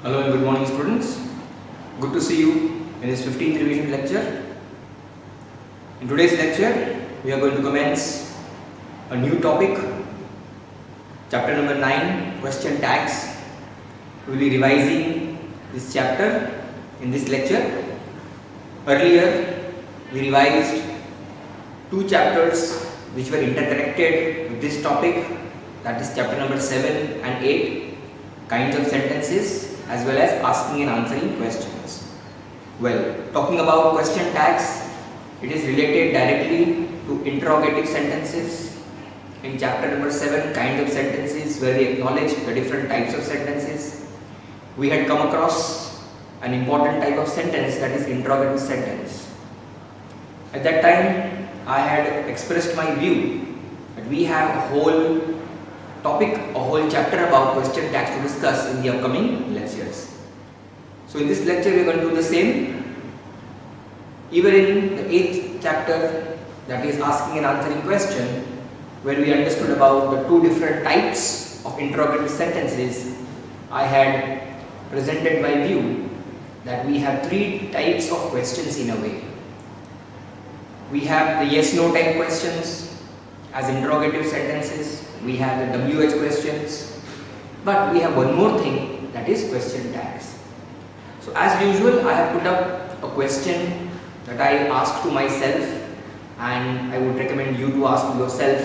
Hello and good morning students. Good to see you in this 15th revision lecture. In today's lecture, we are going to commence a new topic, chapter number 9, question tags. We will be revising this chapter in this lecture. Earlier, we revised two chapters which were interconnected with this topic, that is chapter number 7 and 8, kinds of sentences, as well as asking and answering questions. Well, talking about question tags, it is related directly to interrogative sentences. In chapter number 7, kinds of sentences, where we acknowledge the different types of sentences, we had come across an important type of sentence, that is interrogative sentence. At that time, I had expressed my view that we have a whole topic, a whole chapter about question tags to discuss in the upcoming lectures. So in this lecture we are going to do the same. Even in the 8th chapter, that is asking and answering question, where we understood about the two different types of interrogative sentences, I had presented my view that we have three types of questions in a way. We have the yes-no type questions as interrogative sentences. We have the WH questions, but we have one more thing, that is question tags. So as usual, I have put up a question that I asked to myself, and I would recommend you to ask yourself,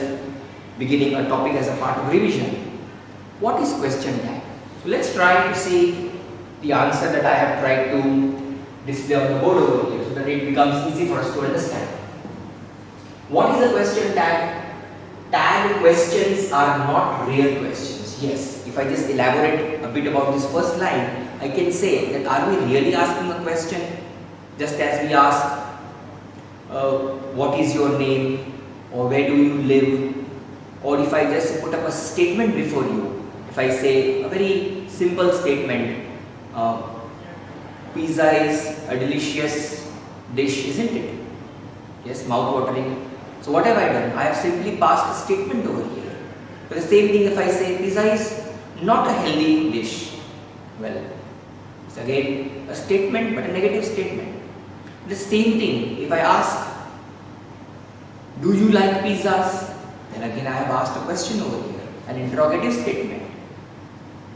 beginning a topic as a part of revision. What is question tag? So let's try to see the answer that I have tried to display on the board over here, so that it becomes easy for us to understand. What is a question tag? Tag questions are not real questions. Yes, if I just elaborate a bit about this first line, I can say that are we really asking a question? Just as we ask, what is your name, or where do you live, or if I just put up a statement before you, if I say a very simple statement, pizza is a delicious dish, isn't it? Yes, mouth-watering. So what have I done? I have simply passed a statement over here. But the same thing if I say pizza is not a healthy dish. Well, it's again a statement, but a negative statement. The same thing if I ask, do you like pizzas? Then again I have asked a question over here, an interrogative statement.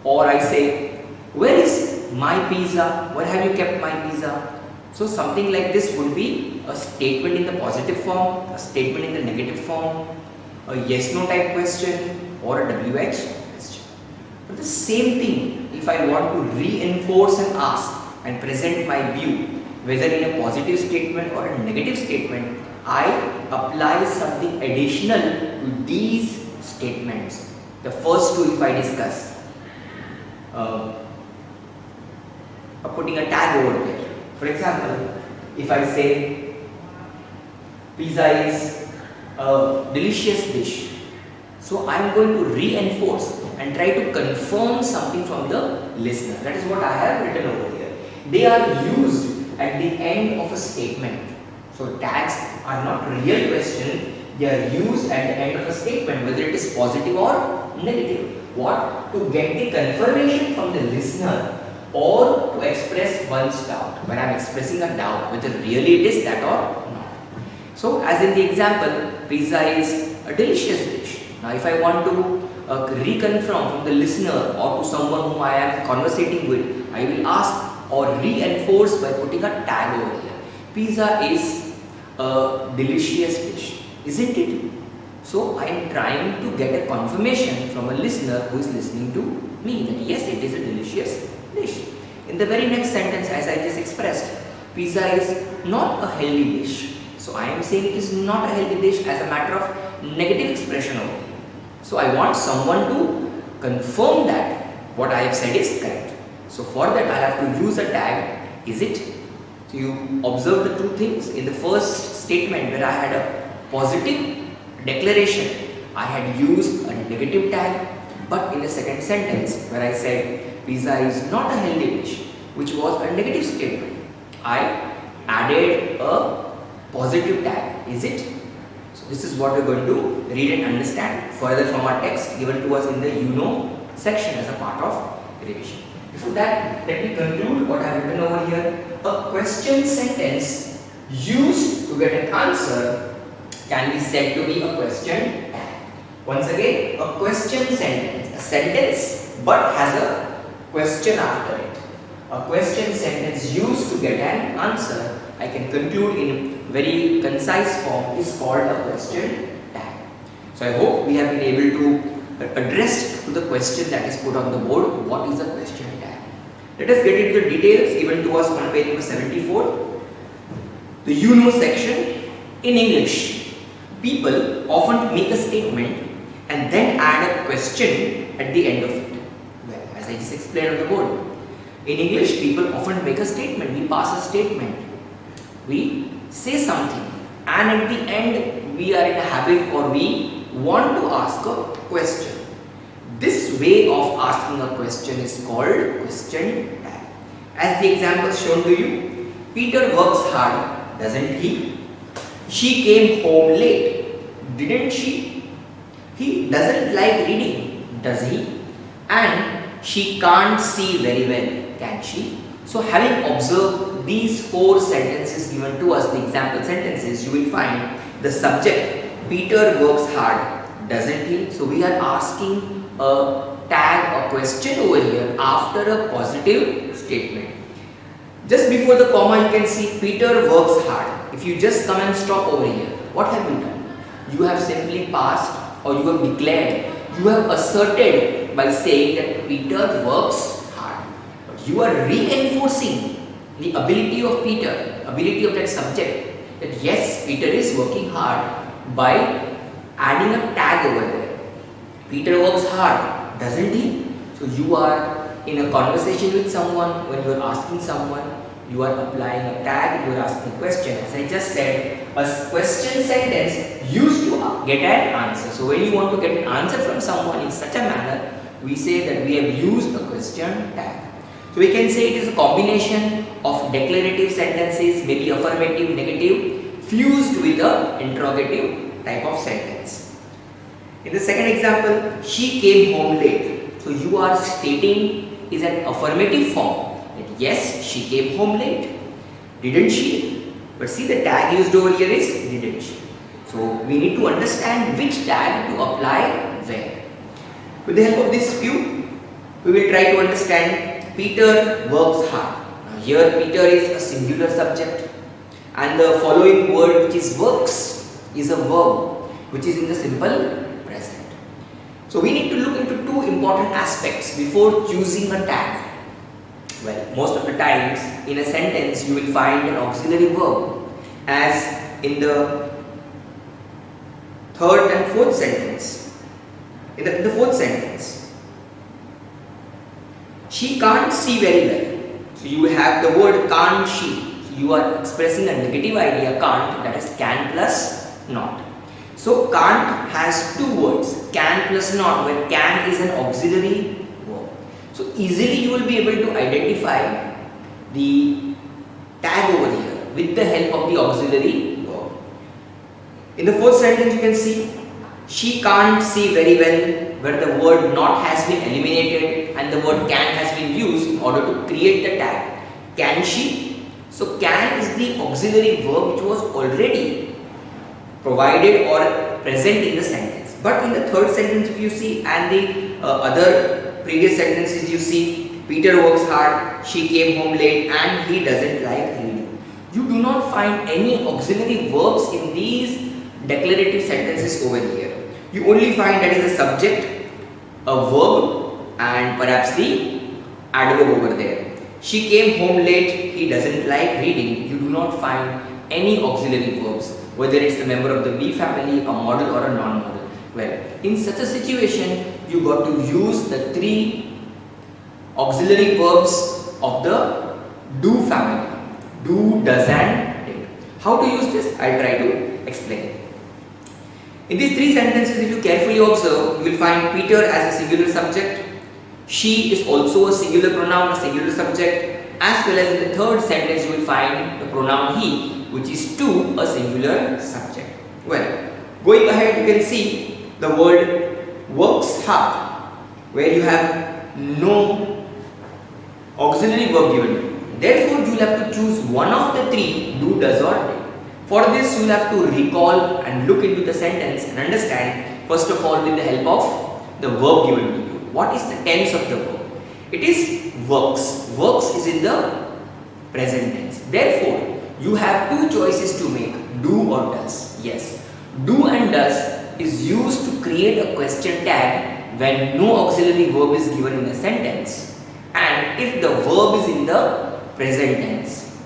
Or I say, where is my pizza? Where have you kept my pizza? So something like this would be a statement in the positive form, a statement in the negative form, a yes-no type question, or a WH question. But the same thing, if I want to reinforce and ask and present my view, whether in a positive statement or a negative statement, I apply something additional to these statements. The first two, if I discuss, putting a tag over there. For example, if I say pizza is a delicious dish, so I am going to reinforce and try to confirm something from the listener. That is what I have written over here. They are used at the end of a statement. So tags are not real questions, they are used at the end of a statement, whether it is positive or negative. What? To get the confirmation from the listener, or to express one's doubt. When I am expressing a doubt, whether really it is that or not. So as in the example, pizza is a delicious dish. Now if I want to reconfirm from the listener or to someone whom I am conversating with, I will ask or reinforce by putting a tag over here. Pizza is a delicious dish, isn't it? So I am trying to get a confirmation from a listener who is listening to me that yes, it is a delicious dish. In the very next sentence, as I just expressed, pizza is not a healthy dish. So I am saying it is not a healthy dish as a matter of negative expression over here. So I want someone to confirm that what I have said is correct. So for that I have to use a tag, is it? So you observe the two things. In the first statement where I had a positive declaration, I had used a negative tag. But in the second sentence where I said pizza is not a healthy dish, which was a negative statement, I added a positive tag, is it? So this is what we are going to read and understand further from our text given to us in the you know section as a part of revision. Before that, let me conclude what I have written over here. A question sentence used to get an answer can be said to be a question tag. Once again, a question sentence, a sentence but has a question after it. A question sentence used to get an answer, I can conclude in very concise form, is called a question tag. So I hope we have been able to address to the question that is put on the board, what is a question tag. Let us get into the details given to us on page number 74. The you know section. In English, people often make a statement and then add a question at the end of it. Well, as I just explained on the board. In English, people often make a statement. We pass a statement. We say something, and at the end we are in a habit or we want to ask a question. This way of asking a question is called question tag. As the example shown to you, Peter works hard, doesn't he? She came home late, didn't she? He doesn't like reading, does he? And she can't see very well, can she? So having observed these four sentences given to us, the example sentences, you will find the subject, Peter works hard, doesn't he? So we are asking a tag, a question over here after a positive statement. Just before the comma you can see Peter works hard. If you just come and stop over here, what have you done? You have simply passed or you have declared, you have asserted by saying that Peter works hard. But you are reinforcing the ability of Peter, ability of that subject, that yes, Peter is working hard by adding a tag over there. Peter works hard, doesn't he? So you are in a conversation with someone, when you are asking someone, you are applying a tag, you are asking a question. As I just said, a question sentence used to get an answer. So when you want to get an answer from someone in such a manner, we say that we have used a question tag. So we can say it is a combination of declarative sentences, maybe affirmative, negative, fused with a interrogative type of sentence. In the second example, she came home late. So you are stating is an affirmative form. That yes, she came home late. Didn't she? But see, the tag used over here is didn't she. So we need to understand which tag to apply where. With the help of this few, we will try to understand Peter works hard. Now here Peter is a singular subject and the following word which is works is a verb which is in the simple present. So we need to look into two important aspects before choosing a tag. Well, most of the times in a sentence you will find an auxiliary verb, as in the third and fourth sentence. In the fourth sentence, she can't see very well. So you have the word can't she. So you are expressing a negative idea, can't, that is can plus not. So can't has two words, can plus not, where can is an auxiliary verb. So easily you will be able to identify the tag over here with the help of the auxiliary verb. In the fourth sentence you can see she can't see very well, where the word not has been eliminated and the word can has been used in order to create the tag. Can she? So can is the auxiliary verb which was already provided or present in the sentence. But in the third sentence if you see, and the other previous sentences you see, Peter works hard, she came home late, and he doesn't like reading. You do not find any auxiliary verbs in these declarative sentences over here. You only find that is a subject, a verb, and perhaps the adverb over there. She came home late, he doesn't like reading. You do not find any auxiliary verbs, whether it's a member of the be family, a modal or a non-modal. Well, in such a situation, you got to use the three auxiliary verbs of the do family. Do, does and did. How to use this? I'll try to explain. In these three sentences, if you carefully observe, you will find Peter as a singular subject. She is also a singular pronoun, a singular subject. As well as in the third sentence, you will find the pronoun he, which is to a singular subject. Well, going ahead, you can see the word works hard, where you have no auxiliary verb given to you. Therefore, you will have to choose one of the three, do, does or did. For this, you will have to recall and look into the sentence and understand, first of all, with the help of the verb given to you. What is the tense of the verb? It is works. Works is in the present tense. Therefore, you have two choices to make, do or does. Yes, do and does is used to create a question tag when no auxiliary verb is given in a sentence and if the verb is in the present tense.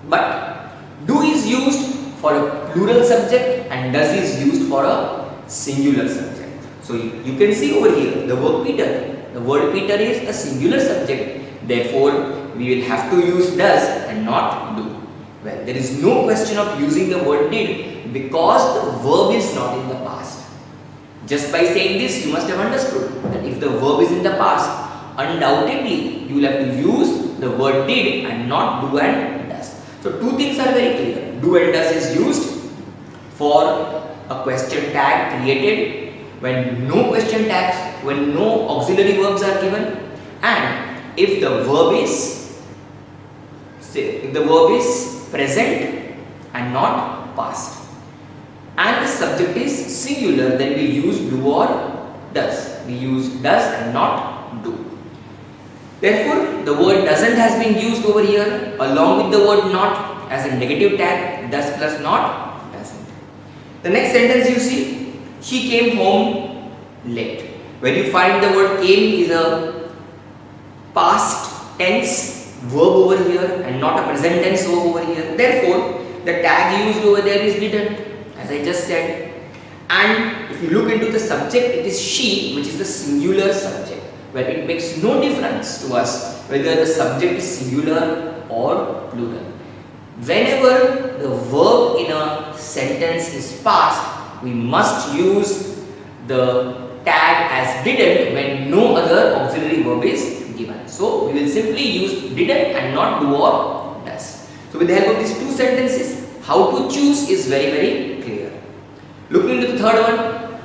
But do is used for a plural subject and does is used for a singular subject. So you can see over here the word Peter. The word Peter is a singular subject. Therefore, we will have to use does and not do. Well, there is no question of using the word did because the verb is not in the past. Just by saying this, you must have understood that if the verb is in the past, undoubtedly you will have to use the word did and not do and does. So two things are very clear. Do and does is used for a question tag created when no question tags, when no auxiliary verbs are given, and if the verb is present and not past, and the subject is singular, then we use do or does. We use does and not do. Therefore, the word doesn't has been used over here along with the word not as a negative tag. Does plus not doesn't. The next sentence you see, she came home late. When you find the word came is a past tense verb over here and not a present tense verb over here. Therefore, the tag used over there is didn't, as I just said. And if you look into the subject, it is she, which is the singular subject, where it makes no difference to us whether the subject is singular or plural. Whenever the verb in a sentence is past, we must use the tag as didn't when no other auxiliary verb is given. So we will simply use didn't and not do or does. So with the help of these two sentences, how to choose is very, very clear. Looking into the third one,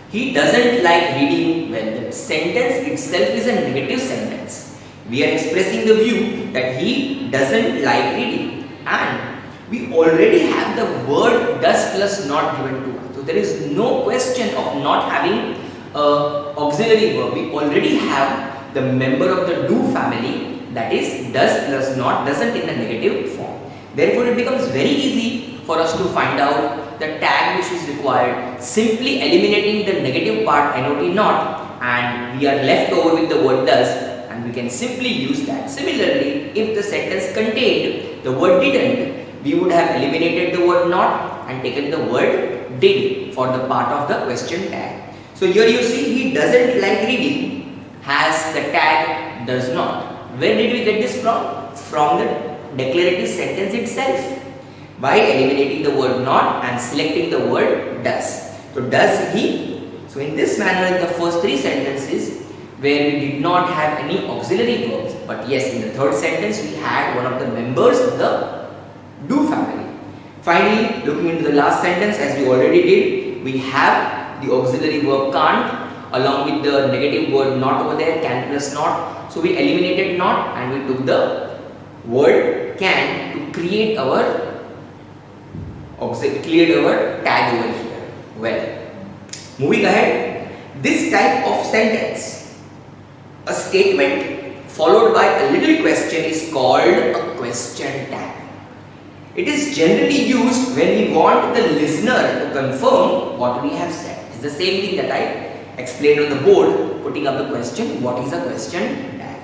he doesn't like reading. Well, the sentence itself is a negative sentence. We are expressing the view that he doesn't like reading, and we already have the word does plus not given to us. So there is no question of not having a auxiliary verb. We already have the member of the do family, that is does plus not, doesn't in a negative form. Therefore, it becomes very easy for us to find out the tag which is required, simply eliminating the negative part not and we are left over with the word does and we can simply use that. Similarly, if the sentence contained the word didn't, we would have eliminated the word not and taken the word did for the part of the question tag. So here you see he doesn't like reading has the tag does not. Where did we get this from? From the declarative sentence itself, by eliminating the word not and selecting the word does. So does he? So in this manner, in the first three sentences where we did not have any auxiliary verbs, but yes, in the third sentence we had one of the members of the do family. Finally, looking into the last sentence, as we already did, we have the auxiliary verb can't along with the negative word not over there, can plus not. So we eliminated not and we took the word can to create our tag over here. Well, moving ahead, this type of sentence, a statement followed by a little question, is called a question tag. It is generally used when we want the listener to confirm what we have said. It's the same thing that I explained on the board, putting up the question, what is a question tag?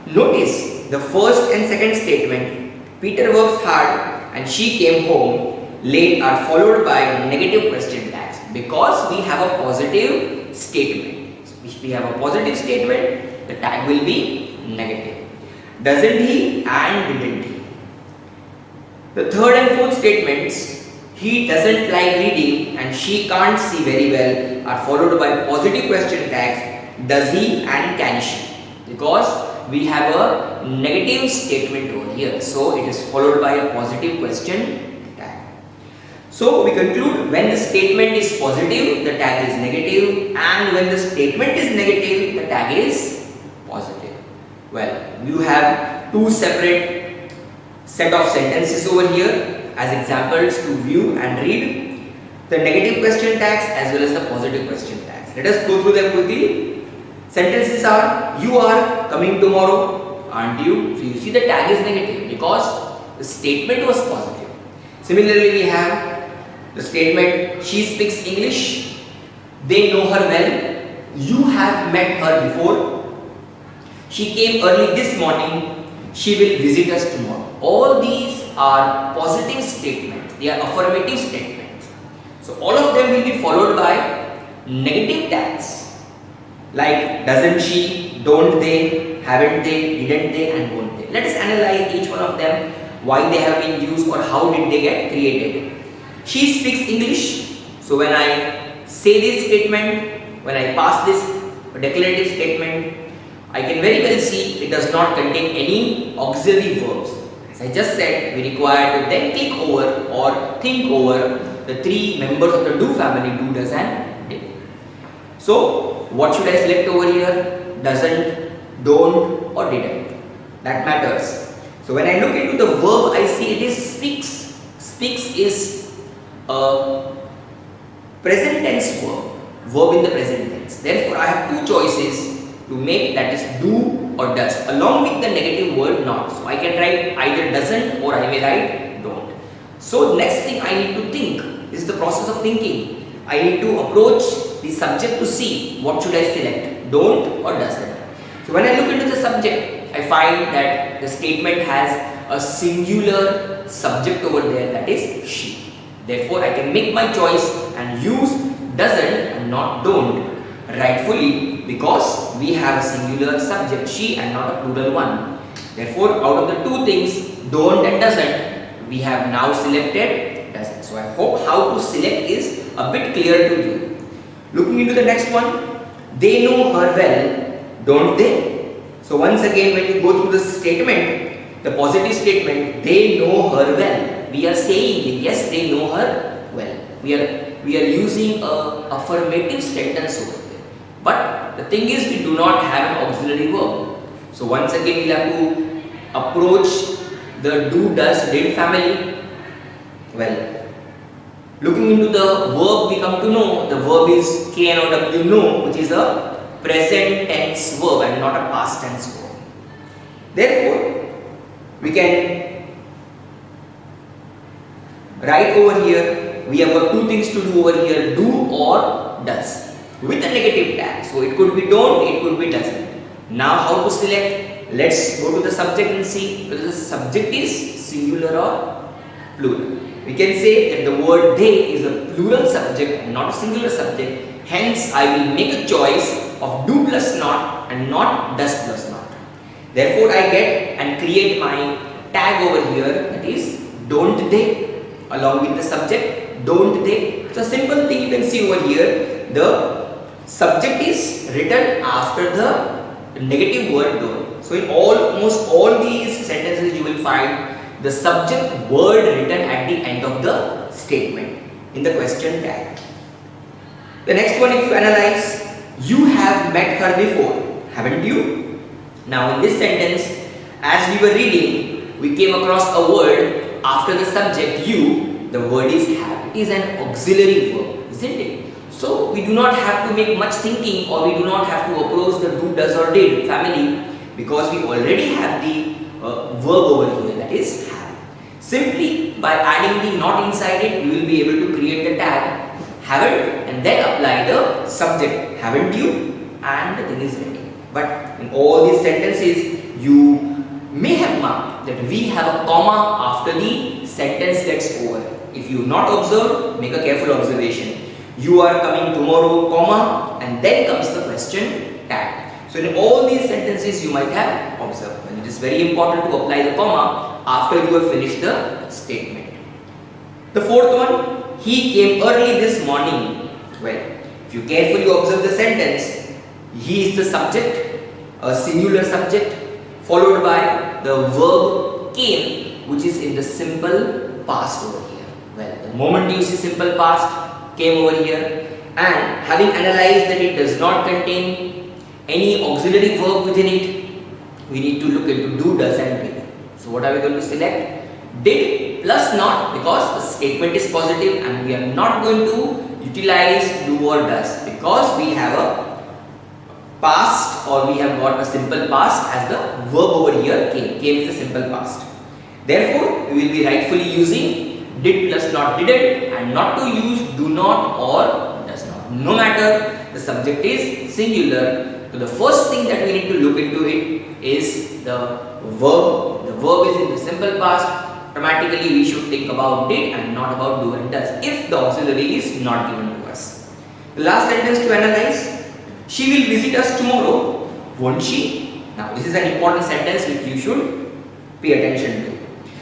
Notice the first and second statement, Peter works hard and she came home late, are followed by negative question tags because we have a positive statement. If we have a positive statement, the tag will be negative. Doesn't he and didn't he? The third and fourth statements, he doesn't like reading and she can't see very well, are followed by positive question tags, does he and can she, because we have a negative statement over here. So it is followed by a positive question tag. So we conclude, when the statement is positive, the tag is negative, and when the statement is negative, the tag is positive. Well, you have two separate set of sentences over here as examples to view and read. The negative question tags as well as the positive question tags. Let us go through them quickly. Sentences are, you are coming tomorrow, aren't you? So you see the tag is negative because the statement was positive. Similarly, we have the statement, she speaks English, they know her well, you have met her before, she came early this morning, she will visit us tomorrow. All these are positive statements, they are affirmative statements. So all of them will be followed by negative tags like doesn't she, don't they, haven't they, didn't they, and won't they. Let us analyze each one of them, why they have been used or how did they get created. She speaks English. So when I say this statement, when I pass this declarative statement, I can very well see it does not contain any auxiliary verbs. As I just said, we require to then click over or think over the three members of the do family, do, does and did. So what should I select over here? Doesn't, don't or didn't. That matters. So when I look into the verb, I see it is speaks. Speaks is a present tense verb. Verb in the present tense. Therefore, I have two choices to make, that is do or does, along with the negative word not. So I can write either doesn't or I may write don't. So next thing I need to think is the process of thinking. I need to approach the subject to see what should I select, don't or doesn't. So when I look into the subject, I find that the statement has a singular subject over there, that is she. Therefore, I can make my choice and use doesn't and not don't rightfully because we have a singular subject she and not a plural one. Therefore, out of the two things, don't and doesn't, we have now selected doesn't. So I hope how to select is a bit clear to you. Looking into the next one, they know her well, don't they? So once again, when you go through the statement, the positive statement, they know her well, we are saying yes, they know her well. We are using a affirmative sentence over there. But the thing is, we do not have an auxiliary verb. So once again, we'll have to approach the do, does, did family. Well, looking into the verb, we come to know the verb is K-N-O-W, know, which is a present tense verb and not a past tense verb. Therefore, we can write over here, we have got two things to do over here, do or does, with a negative tag. So it could be don't, it could be doesn't. Now how to select? Let's go to the subject and see whether the subject is singular or plural. We can say that the word they is a plural subject and not a singular subject. Hence, I will make a choice of do plus not and not does plus not. Therefore, I get and create my tag over here, that is don't they, along with the subject don't they. So simple thing you can see over here, the subject is written after the negative word don't. So in almost all these sentences you will find the subject word written at the end of the statement in the question tag. The next one, if you analyze, you have met her before, haven't you? Now in this sentence, as we were reading, we came across a word after the subject you, the word is have. It is an auxiliary verb, isn't it? So we do not have to make much thinking, or we do not have to approach the do, does or did family, because we already have the verb over here, that is have. Simply by adding the not inside it, we will be able to create the tag haven't and then apply the subject haven't you, and the thing is ready. But in all these sentences, you may have marked that we have a comma after the sentence gets over. If you not observe, make a careful observation. You are coming tomorrow, comma, and then comes the question tag. So in all these sentences, you might have observed. And it is very important to apply the comma after you have finished the statement. The fourth one, he came early this morning. Well, if you carefully observe the sentence, he is the subject, a singular subject, followed by the verb came, which is in the simple past over here. Well, the moment you see simple past, came over here, and having analyzed that it does not contain any auxiliary verb within it, we need to look into do, does and did. So what are we going to select? Did plus not, because the statement is positive and we are not going to utilize do or does because we have a past, or we have got a simple past as the verb over here came. Came is a simple past. Therefore, we will be rightfully using did plus not didn't and not to use do not or does not. No matter the subject is singular, so the first thing that we need to look into it is the verb. The verb is in the simple past. Automatically we should think about did and not about do and does if the auxiliary is not given to us. The last sentence to analyze, she will visit us tomorrow, won't she? Now this is an important sentence which you should pay attention to.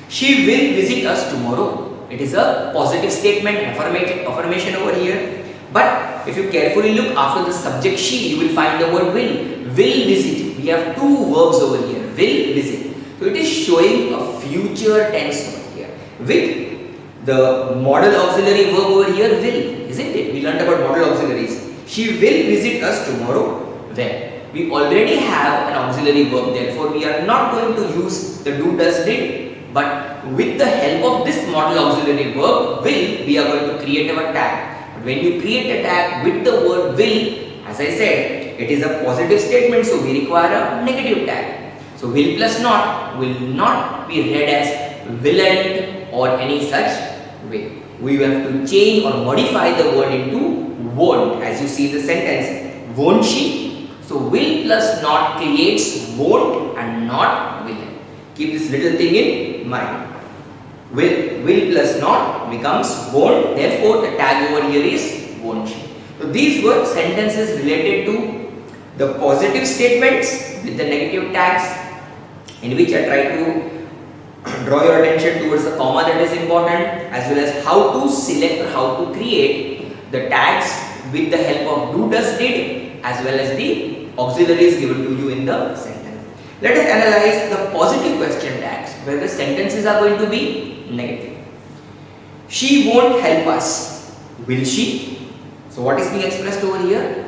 She will visit us tomorrow. It is a positive statement, affirmation over here. But if you carefully look after the subject she, you will find the word will. Will visit. We have two verbs over here. Will visit. So it is showing a future tense over here with the model auxiliary verb over here will, isn't it? We learned about model auxiliaries. She will visit us tomorrow. There. We already have an auxiliary verb, therefore we are not going to use the do, does, did. But with the help of this model auxiliary verb will, we are going to create our tag. But when you create a tag with the word will, as I said, it is a positive statement, so we require a negative tag. So will plus not will not be read as willn't or any such way. We have to change or modify the word into won't, as you see the sentence. Won't she? So will plus not creates won't and not will. Keep this little thing in mind. Will plus not becomes won't. Therefore, the tag over here is won't she. So these were sentences related to the positive statements with the negative tags, in which I try to draw your attention towards the comma that is important, as well as how to select or how to create the tags with the help of do, does, did, as well as the auxiliaries given to you in the sentence. Let us analyze the positive question tags where the sentences are going to be negative. She won't help us. Will she? So what is being expressed over here?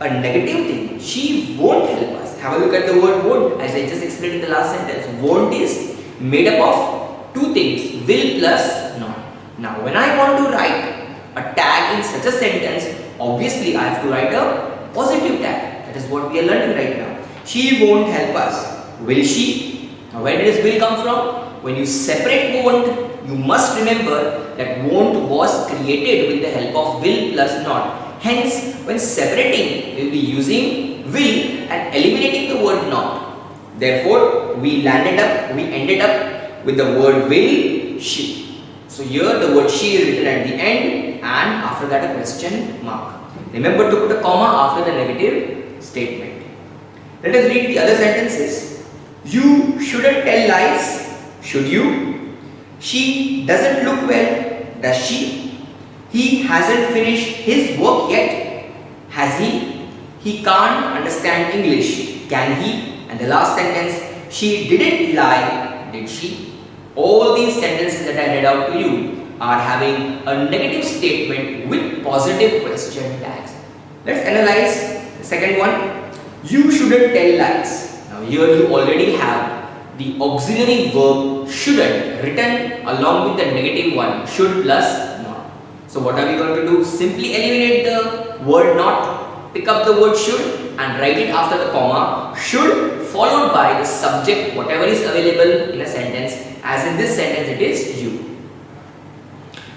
A negative thing. She won't help us. Have a look at the word won't, as I just explained in the last sentence. Won't is made up of two things, will plus not. Now when I want to write a tag in such a sentence, obviously I have to write a positive tag. That is what we are learning right now. She won't help us. Will she? Now where does will come from? When you separate won't, you must remember that won't was created with the help of will plus not. Hence, when separating, we will be using will and eliminating the word not. Therefore, we ended up with the word will, she. So here the word she is written at the end and after that a question mark. Remember to put a comma after the negative statement. Let us read the other sentences. You shouldn't tell lies, should you? She doesn't look well, does she? He hasn't finished his work yet, has he? He can't understand English, can he? And the last sentence, she didn't lie, did she? All these sentences that I read out to you are having a negative statement with positive question tags. Let's analyze the second one. You shouldn't tell lies. Now here you already have the auxiliary verb shouldn't written along with the negative one, should plus not. So what are we going to do? Simply eliminate the word not, pick up the word should and write it after the comma, should followed by the subject, whatever is available in a sentence, as in this sentence it is you.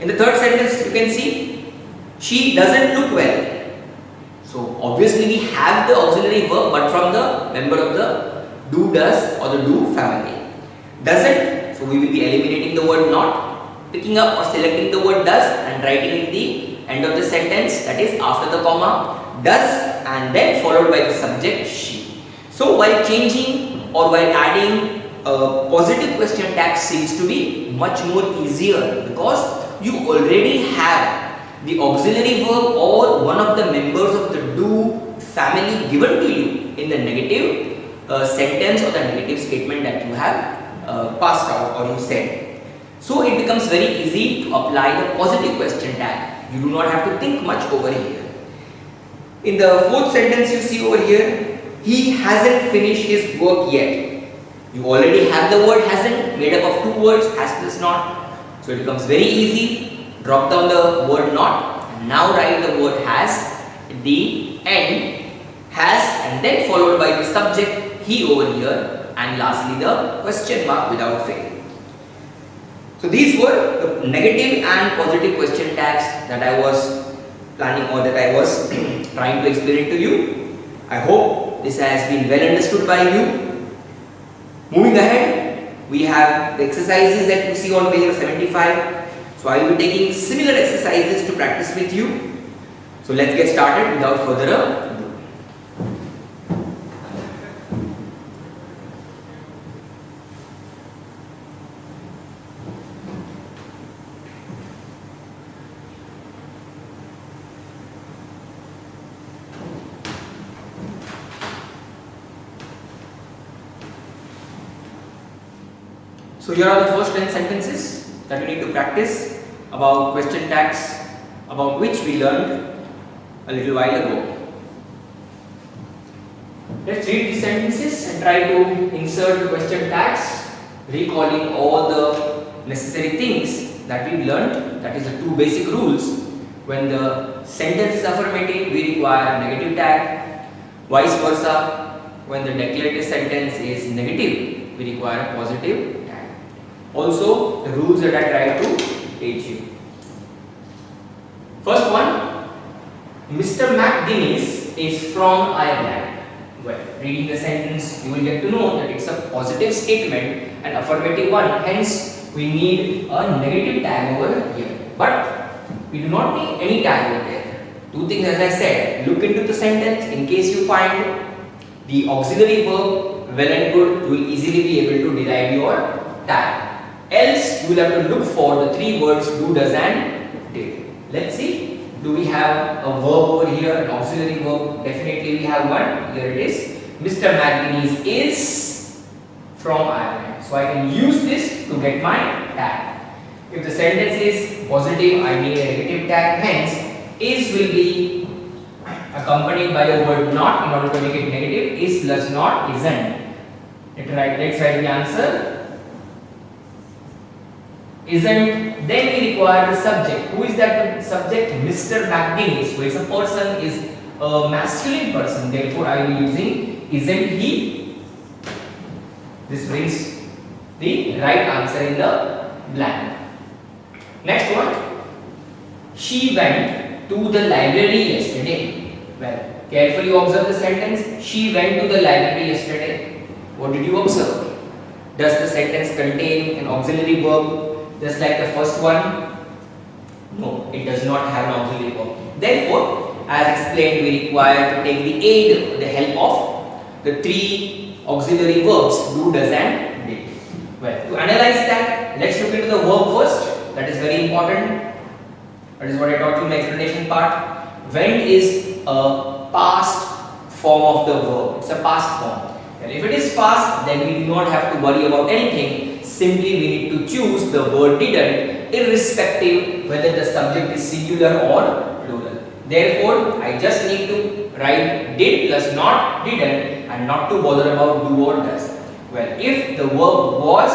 In the third sentence you can see, she doesn't look well. So obviously we have the auxiliary verb but from the member of the do, does or the do family. Doesn't, so we will be eliminating the word not, picking up or selecting the word does and writing in the end of the sentence, that is after the comma, does and then followed by the subject she. So while changing or while adding a positive question tag seems to be much more easier because you already have the auxiliary verb or one of the members of the do family given to you in the negative sentence or the negative statement that you have passed out or you said. So it becomes very easy to apply the positive question tag. You do not have to think much over here. In the fourth sentence you see over here, he hasn't finished his work yet. You already have the word hasn't made up of two words, has plus not. So it becomes very easy. Drop down the word not and now write the word has at the end, has, and then followed by the subject he over here, and lastly the question mark without fail. So these were the negative and positive question tags that I was planning or that I was trying to explain to you. I hope this has been well understood by you. Moving ahead, we have the exercises that you see on page 75. So I will be taking similar exercises to practice with you. So let's get started without further ado. So here are the first 10 sentences that we need to practice about question tags, about which we learned a little while ago. Let's read these sentences and try to insert the question tags, recalling all the necessary things that we learned. That is the two basic rules. When the sentence is affirmative, we require a negative tag. Vice versa, when the declarative sentence is negative, we require a positive. Also, the rules that I try to teach you. First one, Mr. McGuinness is from Ireland. Well, reading the sentence, you will get to know that it's a positive statement and affirmative one. Hence, we need a negative tag over here. But we do not need any tag over there. Two things, as I said, look into the sentence in case you find the auxiliary verb well and good, you will easily be able to derive your tag. Else, you will have to look for the three words do, does, and did. Let's see. Do we have a verb over here, an auxiliary verb? Definitely we have one. Here it is. Mr. McGuinness is from Ireland. So I can use this to get my tag. If the sentence is positive, I need a negative tag. Hence, is will be accompanied by the word not in order to make it negative. Is plus not isn't. Let's write the answer. Isn't, then we require the subject. Who is that subject? Mr. McGuinness. So it's a person, is a masculine person. Therefore, I will be using isn't he. This brings the right answer in the blank. Next one. She went to the library yesterday. Well, carefully observe the sentence. She went to the library yesterday. What did you observe? Does the sentence contain an auxiliary verb? Just like the first one? No, it does not have an auxiliary verb. Therefore, as explained, we require to take the aid, the help of the three auxiliary verbs do, does, and did. Well, to analyze that, let's look into the verb first. That is very important. That is what I taught you in the explanation part. Went is a past form of the verb. It's a past form. And if it is past, then we do not have to worry about anything. Simply we need to choose the word didn't, irrespective whether the subject is singular or plural. Therefore, I just need to write did plus not didn't and not to bother about do or does. Well, if the verb was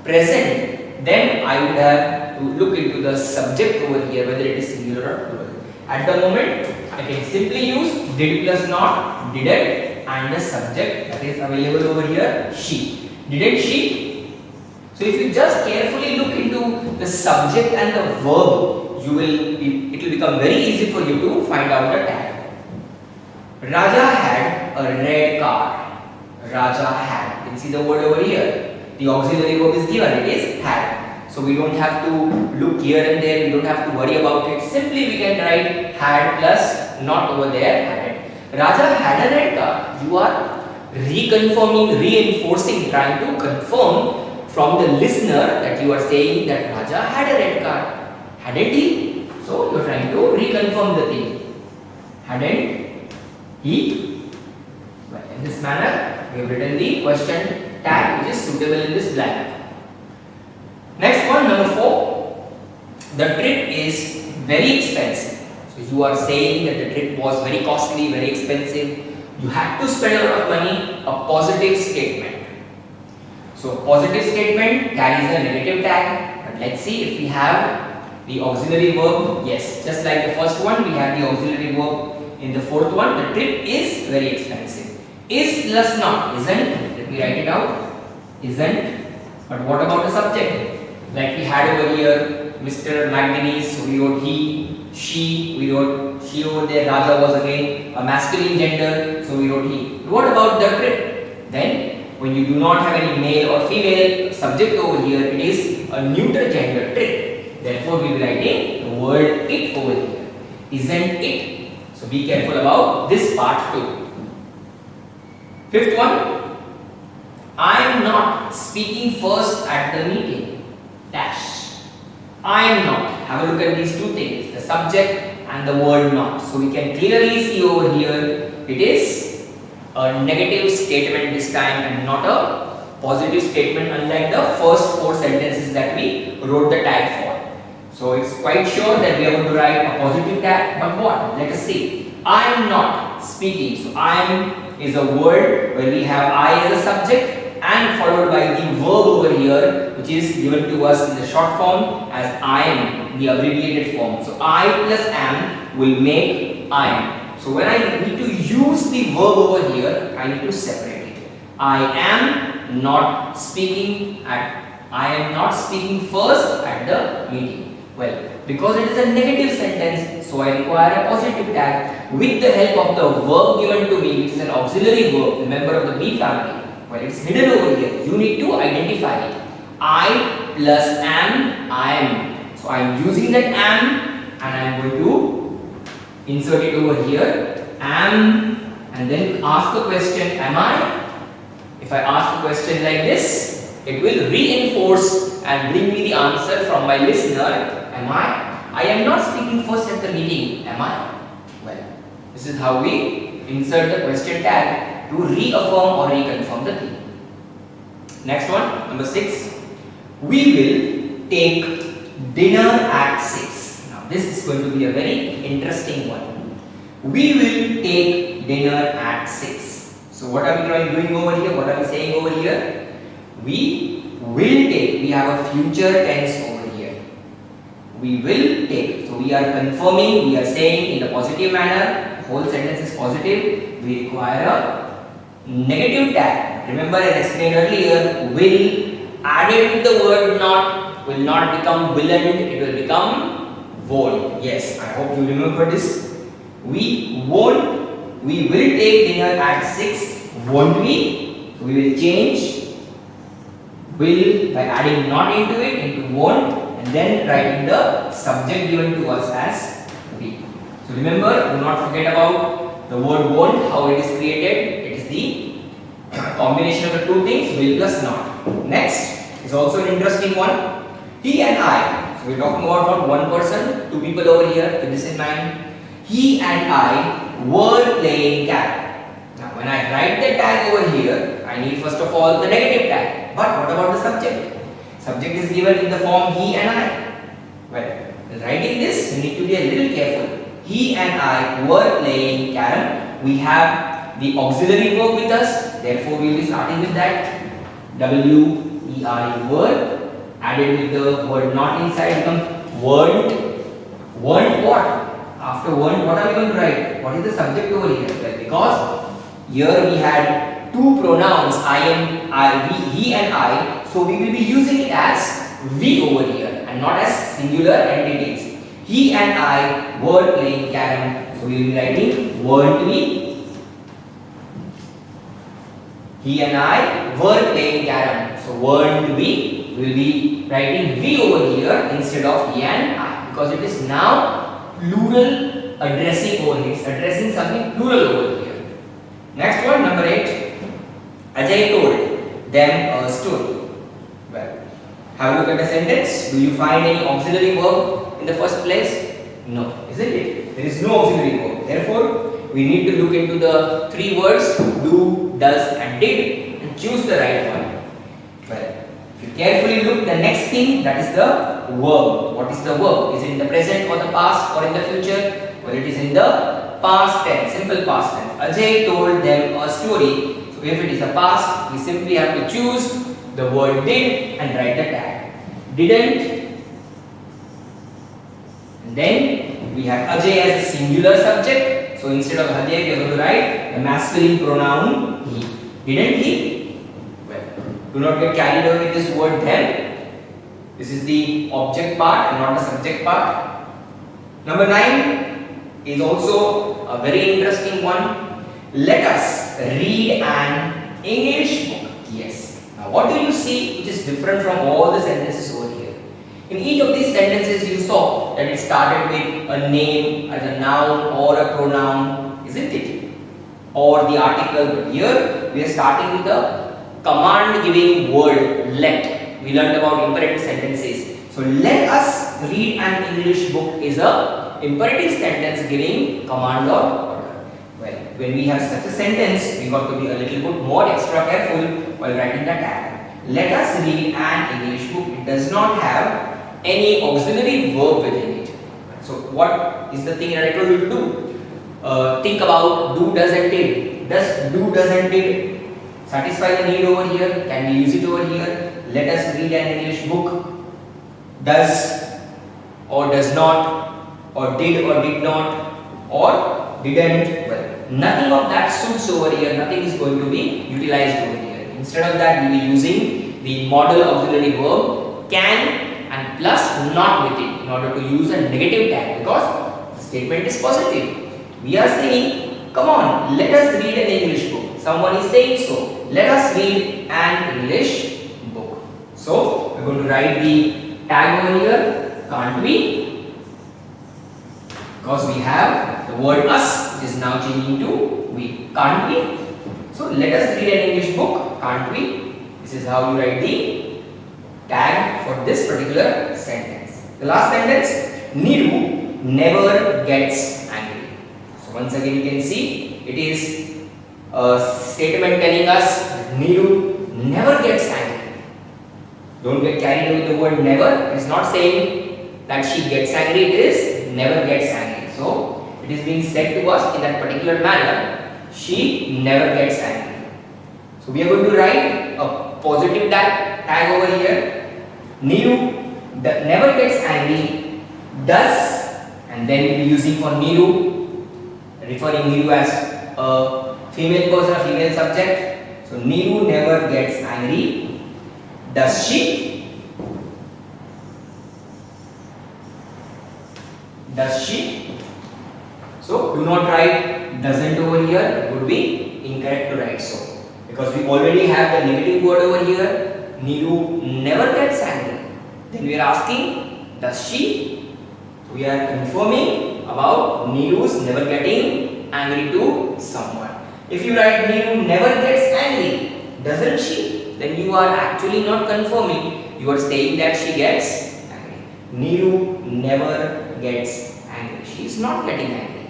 present, then I would have to look into the subject over here, whether it is singular or plural. At the moment, I can simply use did plus not didn't and the subject that is available over here, she. Didn't she? So if you just carefully look into the subject and the verb, it will become very easy for you to find out the tag. Raja had a red car. Raja had. You can see the word over here. The auxiliary verb is given. It is had. So we don't have to look here and there. We don't have to worry about it. Simply we can write had plus not over there hadn't. Raja had a red car. You are reconfirming, reinforcing, trying to confirm from the listener that you are saying that Raja had a red car. Hadn't he? So you are trying to reconfirm the thing. Hadn't he? Well, in this manner, we have written the question tag which is suitable in this blank. Next one, number 4. The trip is very expensive. So you are saying that the trip was very costly, very expensive. You had to spend a lot of money, a positive statement. So positive statement carries a negative tag, but let's see if we have the auxiliary verb. Yes, just like the first one, we have the auxiliary verb. In the fourth one, the trip is very expensive. Is plus not, isn't. Let me write it out. Isn't. But what about the subject? Like we had over here, Mr. Manganese, so we wrote he, she, we wrote she over there. Raja was again a masculine gender, so we wrote he. What about the trip? Then, when you do not have any male or female subject over here, it is a neuter gender, trip. Therefore, we will be writing the word it over here. Isn't it? So be careful about this part too. Fifth one. I am not speaking first at the meeting. Dash. I am not. Have a look at these two things, the subject and the word not. So we can clearly see over here it is a negative statement this time and not a positive statement, unlike the first four sentences that we wrote the tag for. So it's quite sure that we are going to write a positive tag, but what? Let us see. I am not speaking. So I am is a word where we have I as a subject and followed by the verb over here, which is given to us in the short form as I am, the abbreviated form. So I plus am will make I am. So when I need to use the verb over here, I need to separate it. I am not speaking first at the meeting. Well, because it is a negative sentence, so I require a positive tag with the help of the verb given to me, which is an auxiliary verb, the member of the be family. Well, it's hidden over here. You need to identify it. I plus am, I am. So I am using that am and I am going to insert it over here. Am, and then ask the question, am I? If I ask a question like this, it will reinforce and bring me the answer from my listener. Am I? I am not speaking first at the meeting. Am I? Well, this is how we insert the question tag to reaffirm or reconfirm the thing. Next one, number 6. We will take dinner at 6. Now this is going to be a very interesting one. We will take dinner at 6. So what are we doing over here? What are we saying over here? We will take. We have a future tense over here. We will take. So we are confirming, we are saying in a positive manner. The whole sentence is positive. We require a negative tag. Remember, I explained earlier, will added with the word not will not become willn't, it will become won't. Yes, I hope you remember this. We won't, we will take dinner at 6, won't we? So we will change will by adding not into it into won't and then writing the subject given to us as we. So remember, do not forget about the word won't, how it is created. It is the combination of the two things, will plus not. Next is also an interesting one. He and I. So we are talking about not one person, two people over here. Keep this in mind. He and I were playing cat. Now when I write the tag over here, I need first of all the negative tag. But what about the subject? Subject is given in the form he and I. Well, writing this, you need to be a little careful. He and I were playing carom. We have the auxiliary verb with us. Therefore, we will be starting with that. W-E-R-E word. Added with the word not inside becomes weren't. Weren't what? After weren't, what are we going to write? What is the subject over here? Well, because here we had two pronouns, I am, I, we, he and I. So we will be using it as we over here and not as singular entities. He and I were playing carom. So we will be writing weren't we? He and I were playing carom. So weren't we? We will be writing we over here instead of he and I, because it is now plural addressing over here. It's addressing something plural over here. Next one, number 8. Ajay told them a story. Well, have a look at the sentence. Do you find any auxiliary verb in the first place? No, isn't it? There is no auxiliary verb. Therefore, we need to look into the three words do, does and did and choose the right one. Well, if you carefully look, the next thing, that is the verb. What is the verb? Is it in the present or the past or in the future? Well, it is in the past tense, simple past tense. Ajay told them a story. So if it is the past, we simply have to choose the word did and write the tag. Didn't. And then we have Ajay as a singular subject. So instead of Ajay, we are going to write the masculine pronoun he. Didn't he? Well, do not get carried away with this word then. This is the object part and not the subject part. Number 9 is also a very interesting one. Let us read an English book. Yes. Now what do you see which is different from all the sentences over here? In each of these sentences you saw that it started with a name as a noun or a pronoun, isn't it? Or the article. But here we are starting with the command giving word let. We learned about imperative sentences. So let us read an English book is a imperative sentence giving command or order. Well, when we have such a sentence, we got to be a little bit more extra careful while writing the tag. Let us read an English book. It does not have any auxiliary verb within it. So what is the thing that I told you to do? Think about do, does and did. Does do, does and did satisfy the need over here? Can we use it over here? Let us read an English book. Does or does not, or did or did not, or didn't. Well, nothing of that suits over here. Nothing is going to be utilized over here. Instead of that, we will be using the modal auxiliary verb can and plus not with it in order to use a negative tag because the statement is positive. We are saying, come on, let us read an English book. Someone is saying so. Let us read an English book. So, we are going to write the tag over here, can't we? Because we have the word us, which is now changing to we, can't we? So, let us read an English book, can't we? This is how you write the tag for this particular sentence. The last sentence, Niru never gets angry. So, once again you can see, it is a statement telling us that Niru never gets angry. Don't get carried away with the word never. It is not saying that she gets angry, it is never gets angry. So, it is being said to us in that particular manner, she never gets angry. So, we are going to write a positive tag over here. Niru never gets angry, does, and then we will be using for Niru, referring Niru as a female person, a female subject. So, Niru never gets angry. Does she? Does she? So, do not write doesn't over here. It would be incorrect to write so. Because we already have the negative word over here. Niru never gets angry. Then we are asking, does she? We are confirming about Niru's never getting angry to someone. If you write Niru never gets angry, doesn't she? Then you are actually not confirming, you are saying that she gets angry. Niru never gets angry. She is not getting angry.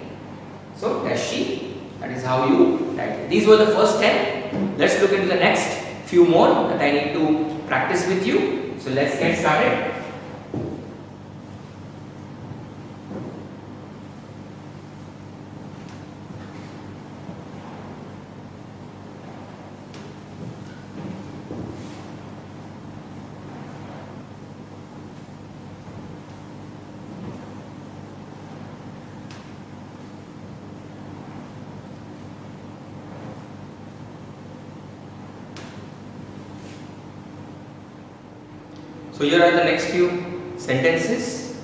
So, does she? That is how you write it. These were the first 10. Let's look into the next few more that I need to practice with you. So, let's get started. So here are the next few sentences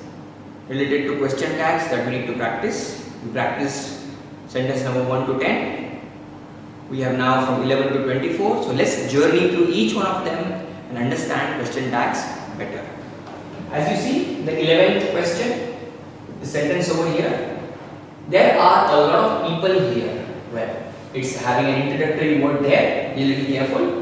related to question tags that we need to practice. We practiced sentence number 1 to 10. We have now from 11 to 24. So let's journey through each one of them and understand question tags better. As you see, the 11th question, the sentence over here, there are a lot of people here. Well, it's having an introductory word there, be a little careful.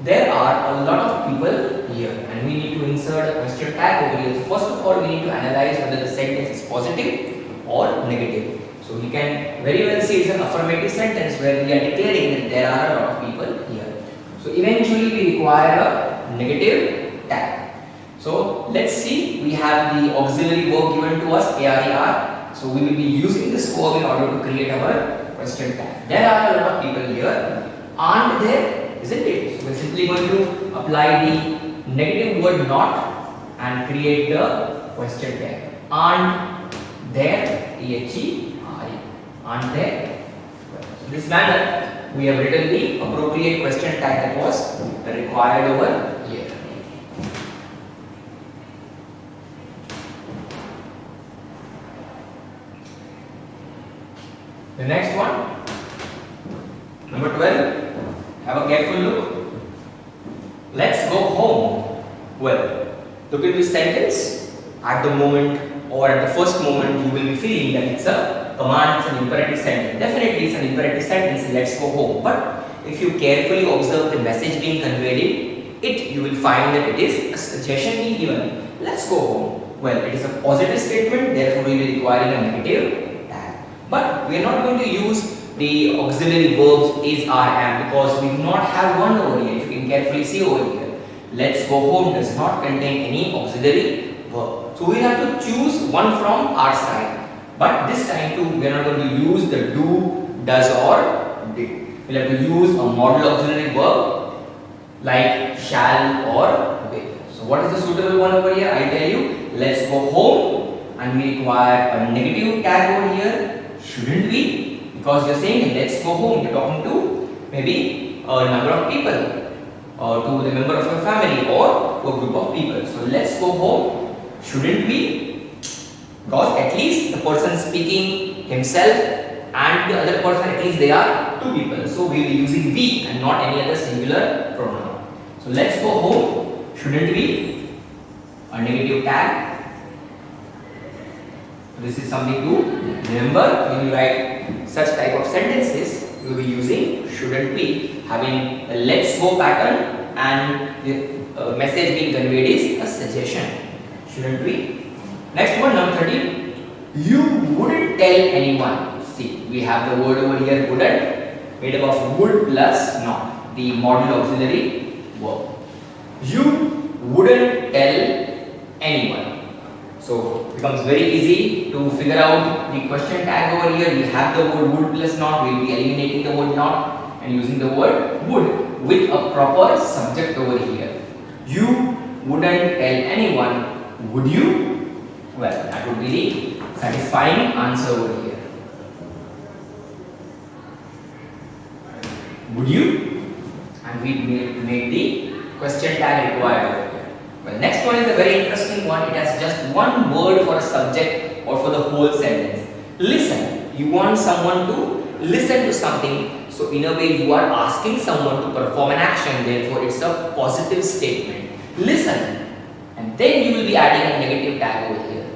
There are a lot of people here and we need to insert a question tag over here. So first of all, we need to analyze whether the sentence is positive or negative. So we can very well see it's an affirmative sentence where we are declaring that there are a lot of people here. So eventually we require a negative tag. So let's see, we have the auxiliary verb given to us, ARER. So we will be using this verb in order to create our question tag. There are a lot of people here. Aren't there? Isn't it? So we're simply going to apply the negative word not and create the question tag. Aren't there? T-H-E-R-E. Aren't there? In this manner, we have written the appropriate question tag that was required over here. The next one, number 12, have a careful look. Let's go home. Well, look at this sentence. At the moment or at the first moment, you will be feeling that it's a command, it's an imperative sentence. Definitely it's an imperative sentence, let's go home. But if you carefully observe the message being conveyed in it, you will find that it is a suggestion being given. Let's go home. Well, it is a positive statement, therefore we will be requiring a negative tag. But we are not going to use the auxiliary verbs is, are, am, because we do not have one over here. If you can carefully see over here, let's go home does not contain any auxiliary verb. So we have to choose one from our side. But this time too, we are not going to use the do, does or did. We will have to use a modal auxiliary verb like shall or will. So what is the suitable one over here? I tell you, let's go home, and we require a negative tag over here. Shouldn't we? Because you're saying let's go home, you're talking to maybe a number of people or to the member of your family or to a group of people. So let's go home, shouldn't we? Because at least the person speaking himself and the other person, at least they are two people. So we will be using we and not any other singular pronoun. So let's go home, shouldn't we? A negative tag. This is something to remember when you write such type of sentences. You will be using shouldn't be, having a let's go pattern, and the message being conveyed is a suggestion. Shouldn't we? Next one, number 13. You wouldn't tell anyone. See, we have the word over here wouldn't, made up of would plus not, the modal auxiliary verb. You wouldn't tell anyone. So it becomes very easy to figure out the question tag over here. We have the word would plus not. We will be eliminating the word not and using the word would with a proper subject over here. You wouldn't tell anyone, would you? Well, that would be the satisfying answer over here. Would you? And we make the question tag required over here. Well, next one is a very interesting one. It has just one word for a subject or for the whole sentence. Listen. You want someone to listen to something. So in a way you are asking someone to perform an action. Therefore it's a positive statement. Listen. And then you will be adding a negative tag over here.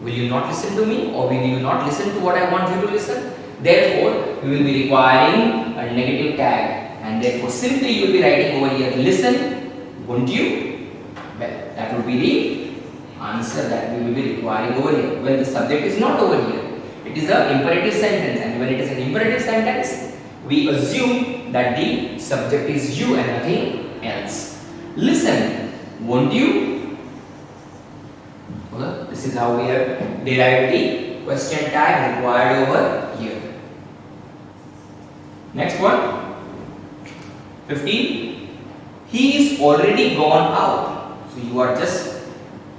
Will you not listen to me, or will you not listen to what I want you to listen? Therefore we will be requiring a negative tag. And therefore simply you will be writing over here, listen, won't you? Well, that would be the answer that we will be requiring over here. Well, the subject is not over here. It is an imperative sentence, and when it is an imperative sentence, we assume that the subject is you and nothing else. Listen, won't you? Well, this is how we have derived the question tag required over here. Next one, 15. He is already gone out. So you are just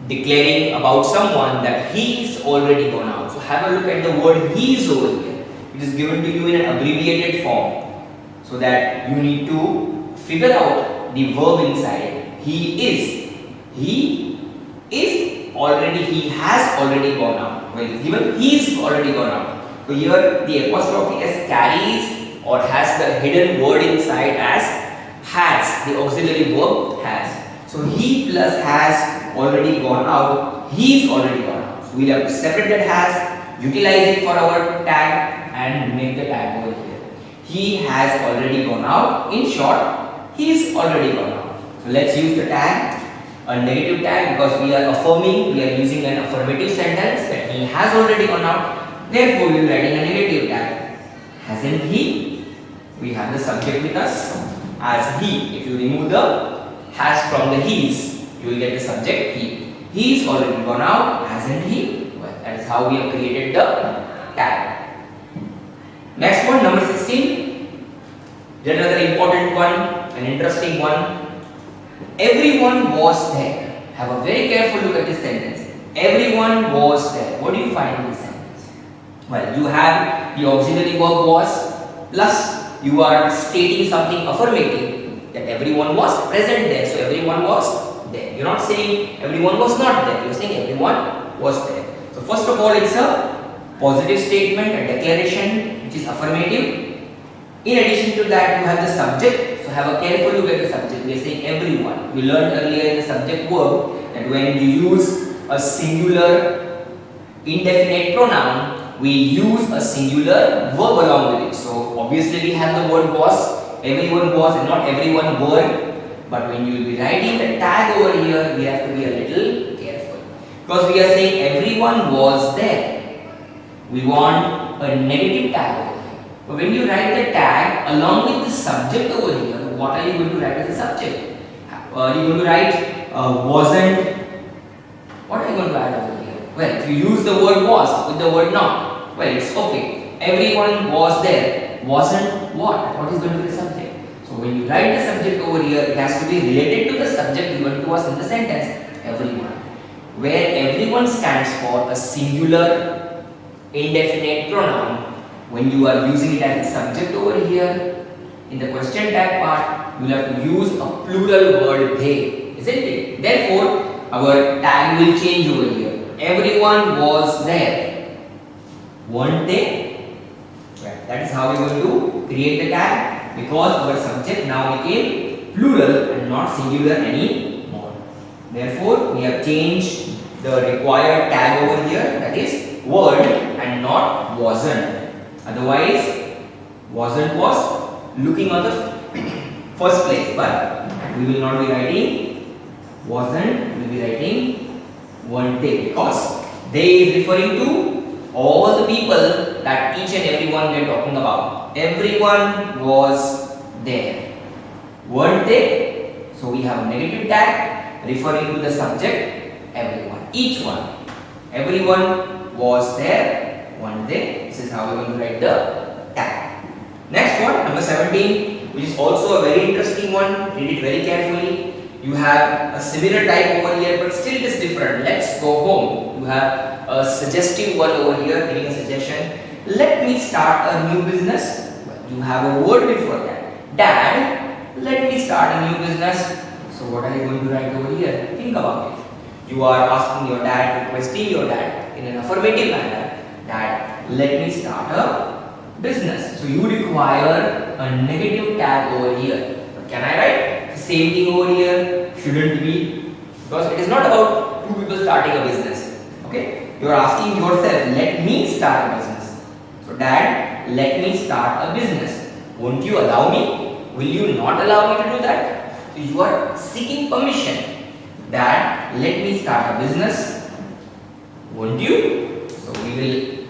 declaring about someone that he is already gone out. So have a look at the word he is over here. It is given to you in an abbreviated form, so that you need to figure out the verb inside. He is. He is already. He has already gone out. Well, it is given he is already gone out. So here the apostrophe s carries or has the hidden word inside as has. The auxiliary verb has. So he plus has already gone out. He is already gone out. So we will have to separate that has, utilize it for our tag, and make the tag over here. He has already gone out. In short, he is already gone out. So let's use the tag, a negative tag, because we are affirming, we are using an affirmative sentence that he has already gone out. Therefore, we are writing a negative tag. Hasn't he? We have the subject with us as he. If you remove the has from the he's, you will get the subject he. He's already gone out, hasn't he? Well, that is how we have created the tag. Next one, number 16. Yet another important one, an interesting one. Everyone was there. Have a very careful look at this sentence. Everyone was there. What do you find in this sentence? Well, you have the auxiliary verb was plus you are stating something affirmative that everyone was present there. So everyone was there. You're not saying everyone was not there. You're saying everyone was there. So first of all, it's a positive statement, a declaration which is affirmative. In addition to that, you have the subject. So have a careful look at the subject. We are saying everyone. We learned earlier in the subject verb that when you use a singular indefinite pronoun, we use a singular verb along with it. So obviously we have the word was, everyone was and not everyone were. But when you will be writing the tag over here, we have to be a little careful. Because we are saying everyone was there. We want a negative tag over here. But when you write the tag along with the subject over here, what are you going to write as a subject? Are you going to write wasn't? What are you going to add over here? Well, if you use the word was with the word not, well, it's okay. Everyone was there. Wasn't what? What is going to be the subject? So when you write the subject over here, it has to be related to the subject given to us in the sentence, everyone. Where everyone stands for a singular indefinite pronoun. When you are using it as a subject over here, in the question tag part, you will have to use a plural word they, isn't it? Therefore, our tag will change over here. Everyone was there. Weren't they? Right. That is how we are going to create the tag, because our subject now became plural and not singular anymore. Therefore, we have changed the required tag over here, that is word and not wasn't. Otherwise, wasn't was looking on the first place, but we will not be writing wasn't, we will be writing weren't they, because they is referring to all the people that each and everyone we are talking about. Everyone was there. Weren't they? So we have a negative tag referring to the subject everyone, each one. Everyone was there, weren't they? This is how we are going to write the tag. Next one, number 17, which is also a very interesting one. Read it very carefully. You have a similar type over here, but still it is different. Let's go home. You have a suggestive one over here, giving a suggestion. Let me start a new business. You have a word before that. Dad, let me start a new business. So what are you going to write over here? Think about it. You are asking your dad, requesting your dad in an affirmative manner. Dad, let me start a business. So you require a negative tag over here. But can I write the same thing over here? Shouldn't be, because it is not about two people starting a business. Okay? You are asking yourself, let me start a business. So dad, let me start a business. Won't you allow me? Will you not allow me to do that? So you are seeking permission. Dad, let me start a business. Won't you? So we will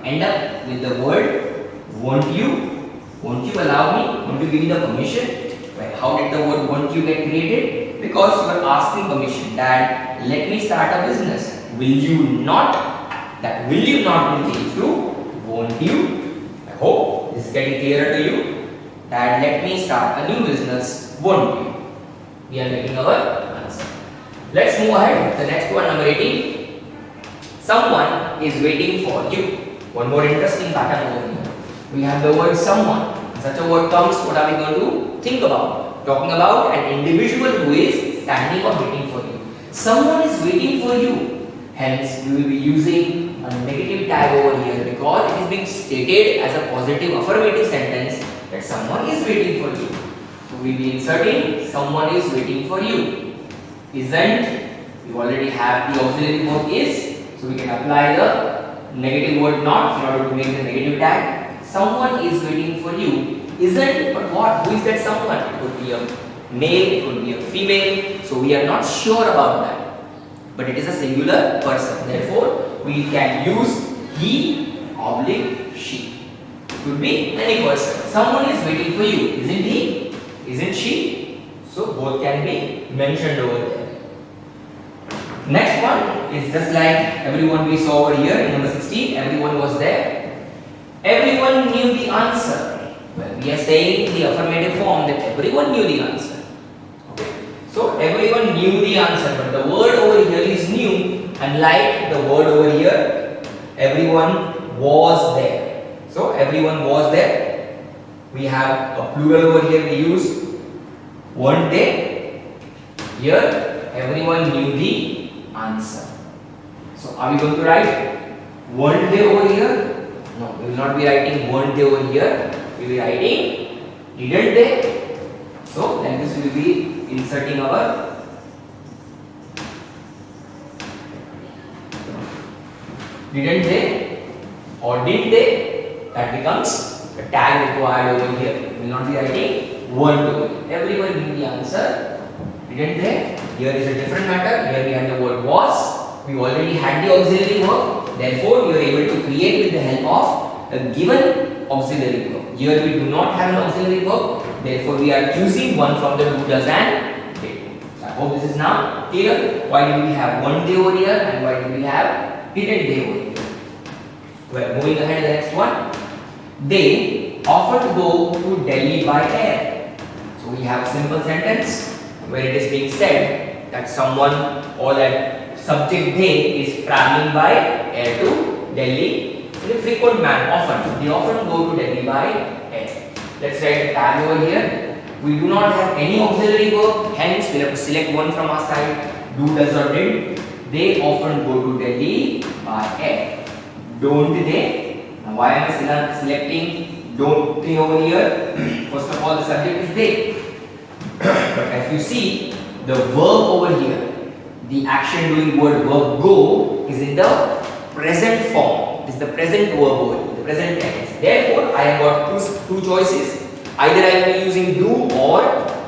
end up with the word won't you? Won't you allow me? Won't you give me the permission? Well, how did the word won't you get created? Because you are asking permission. Dad, let me start a business. Will you not? That will you not will change to won't you? I hope this is getting clearer to you. Dad, let me start a new business. Won't you? We are getting our answer. Let's move ahead. The next one, number 18. Someone is waiting for you. One more interesting pattern over here. We have the word someone. When such a word comes, what are we going to think about? Talking about an individual who is standing or waiting for you. Someone is waiting for you. Hence, we will be using a negative tag over here because it is being stated as a positive affirmative sentence that someone is waiting for you. So we will be inserting someone is waiting for you. Isn't, we already have the auxiliary verb is, so we can apply the negative word not in order to make the negative tag. Someone is waiting for you. Isn't, but what? Who is that someone? It could be a male, it could be a female. So we are not sure about that. But it is a singular person. Therefore, we can use he, oblique, she. It could be any person. Someone is waiting for you. Isn't he? Isn't she? So both can be mentioned over there. Next one is just like everyone we saw over here in number 16. Everyone was there. Everyone knew the answer. Well, we are saying in the affirmative form that everyone knew the answer. Okay. So everyone knew the answer, but the word over here is new, unlike the word over here, everyone was there. So everyone was there. We have a plural over here, we use weren't they. Here everyone knew the answer. So are we going to write weren't they over here? No, we will not be writing weren't they over here. We will be writing didn't they. So like this we will be inserting our didn't they or did they. That becomes a tag required over here. We will not be writing weren't over here. Everyone knew the answer. Didn't they? Here is a different matter. Here we had the word was. We already had the auxiliary verb. Therefore, we are able to create with the help of a given auxiliary verb. Here we do not have an auxiliary verb. Therefore, we are choosing one from the do, does and did. I hope this is now clear. Why did we have weren't they over here and why did we have didn't they over here? Well, moving ahead to the next one. They often go to Delhi by air. So we have a simple sentence where it is being said that someone or that subject they is traveling by air to Delhi in a frequent manner. Often, they often go to Delhi by air. Let's write a tag over here. We do not have any auxiliary verb, hence we have to select one from our side. Do, does or did. They often go to Delhi by air. Don't they? Now why am I selecting don't they over here? First of all, the subject is they. But if you see the verb over here, the action doing word verb go is in the present form. It is the present verb over here, the present tense. Therefore, I have got two choices. Either I will be using do or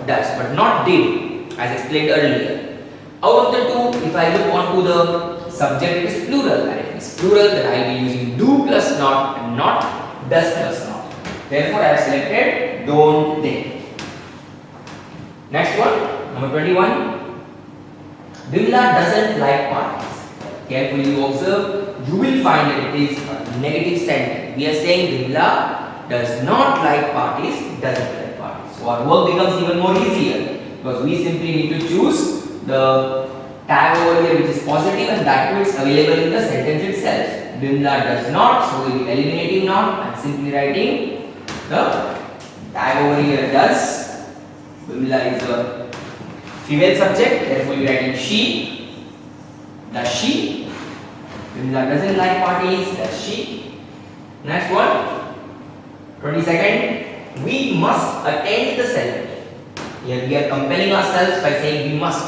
does, but not did, as explained earlier. Out of the two, if I look onto the subject, it is plural. And if it is plural, then I will be using do plus not and not does plus not. Therefore, I have selected don't they. Next one, number 21. Bimla doesn't like parties. Carefully you observe, you will find that it is a negative sentence. We are saying Bimla does not like parties, doesn't like parties. So our work becomes even more easier because we simply need to choose the tag over here which is positive and that too is available in the sentence itself. Bimla does not, so we will be eliminating not and simply writing the tag over here does. Bimla is a female subject, therefore we are writing she. Does she? Bimla doesn't like parties, does she? Next one, 22nd. We must attend the ceremony. Here we are compelling ourselves by saying we must.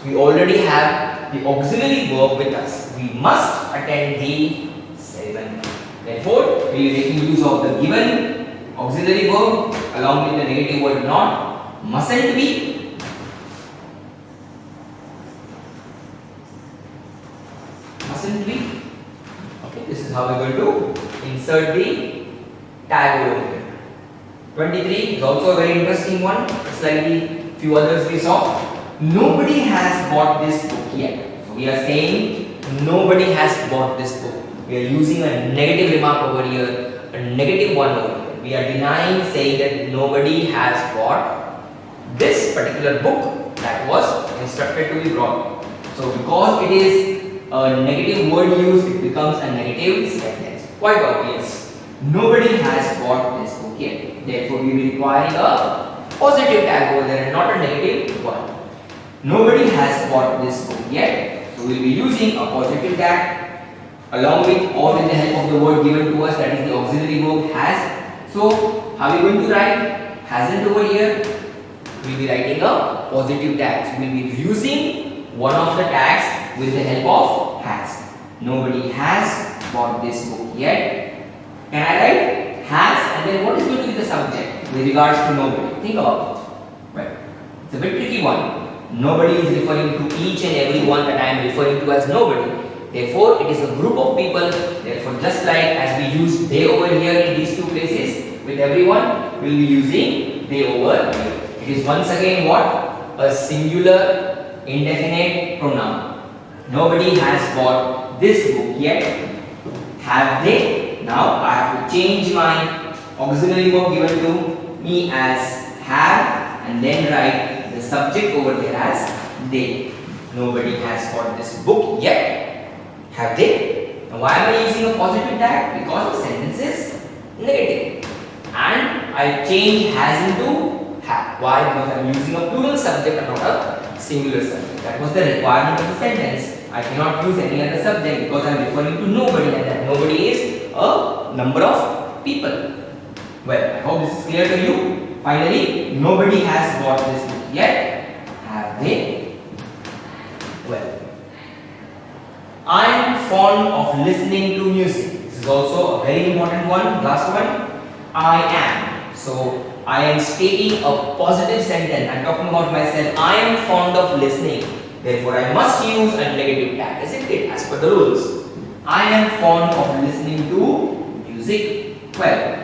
So we already have the auxiliary verb with us. We must attend the ceremony. Therefore, we are making use of the given auxiliary verb along with the negative word not. Mustn't be. Mustn't be. Okay, this is how we are going to insert the tag over here. 23 is also a very interesting one. Slightly few others we saw. Nobody has bought this book yet. So we are saying nobody has bought this book. We are using a negative remark over here, a negative one over here. We are denying, saying that nobody has bought this particular book that was instructed to be brought. So because it is a negative word used, it becomes a negative sentence. Quite obvious. Nobody has bought this book yet. Therefore, we will require a positive tag over there and not a negative one. Nobody has bought this book yet. So we will be using a positive tag along with or with the help of the word given to us, that is the auxiliary verb has. So how are we going to write? Hasn't over here. We will be writing a positive tag. So we will be using one of the tags with the help of has. Nobody has bought this book yet. Can I write has and then what is going to be the subject with regards to nobody? Think about it. Right. It's a bit tricky one. Nobody is referring to each and every one that I am referring to as nobody. Therefore, it is a group of people. Therefore, just like as we use they over here in these two places with everyone, we will be using they over here. It is once again what? A singular indefinite pronoun. Nobody has bought this book yet. Have they? Now I have to change my auxiliary verb given to me as have and then write the subject over there as they. Nobody has got this book yet. Have they? Now why am I using a positive tag? Because the sentence is negative. And I change has into have. Why? Because I am using a plural subject and not a singular subject. That was the requirement of the sentence. I cannot use any other subject because I am referring to nobody, and that nobody is a number of people. Well, I hope this is clear to you. Finally, nobody has got this book yet. Have they? Well, I am fond of listening to music. This is also a very important one. Last one. I am. So, I am stating a positive sentence. I am talking about myself. I am fond of listening. Therefore, I must use a negative tag, isn't it? As per the rules. I am fond of listening to music. Well,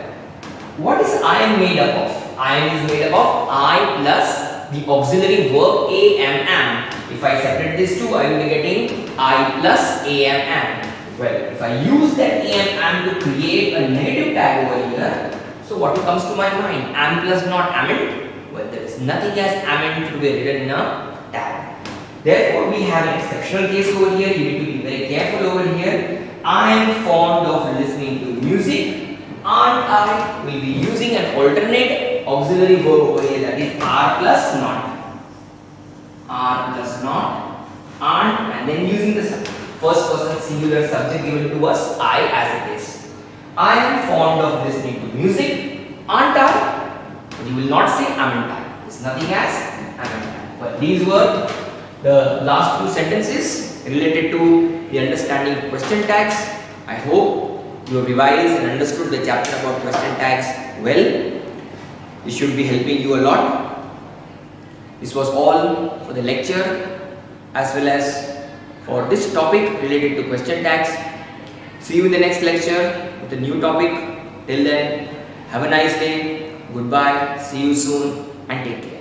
what is I am made up of? I am is made up of I plus the auxiliary verb am. If I separate these two, I will be getting I plus am. Well, if I use that am to create a negative tag over here, so what comes to my mind? Am plus not amend? Well, there is nothing as amend to be written in a tag. Therefore, we have an exceptional case over here. You need to be very careful over here. I am fond of listening to music. And I will be using an alternate auxiliary verb over here, that is are plus not. Are plus not. And then using the first person singular subject given to us, I as it is. I am fond of listening to music. Aren't I? But you will not say amn't I. There is nothing as amn't I. Well, these were the last two sentences related to the understanding of question tags. I hope you have revised and understood the chapter about question tags well. This should be helping you a lot. This was all for the lecture as well as for this topic related to question tags. See you in the next lecture with a new topic. Till then, have a nice day. Goodbye. See you soon and take care.